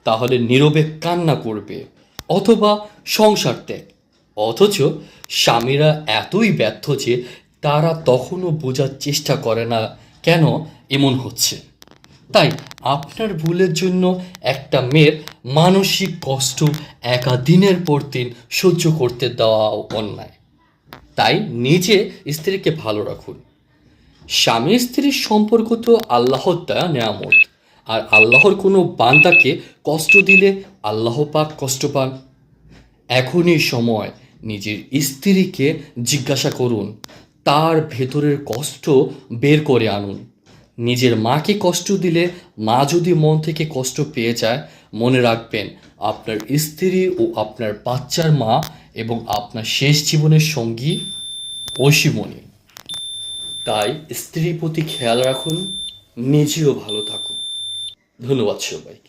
তাহলে নীরবে কান্না করবে অথবা সংসার ত্যাগ। অথচ স্বামীরা এতই ব্যর্থ যে তারা তখনও বোঝার চেষ্টা করে না কেন এমন হচ্ছে। তাই আপনার ভুলের জন্য একটা মেয়ের মানসিক কষ্ট একা দিনের পর দিন সহ্য করতে দেওয়া অন্যায়। তাই নিজে স্ত্রীকে ভালো রাখুন। স্বামী স্ত্রীর সম্পর্ক তো আল্লাহর দেয়া নেয়ামত, আর আল্লাহর কোনো বান্দাকে কষ্ট দিলে আল্লাহ পাক কষ্ট পান। এখনই সময় নিজের স্ত্রীকে জিজ্ঞাসা করুন, তার ভেতরের কষ্ট বের করে আনুন। নিজের মাকে কষ্ট দিলে মা যদি মন থেকে কষ্ট পেয়ে যায়, মনে রাখবেন আপনার স্ত্রী ও আপনার বাচ্চার মা এবং আপনার শেষ জীবনের সঙ্গী ঐশীমণি। তাই স্ত্রীর প্রতি খেয়াল রাখুন, নিজেও ভালো থাকুন। ধন্যবাদ সবাইকে।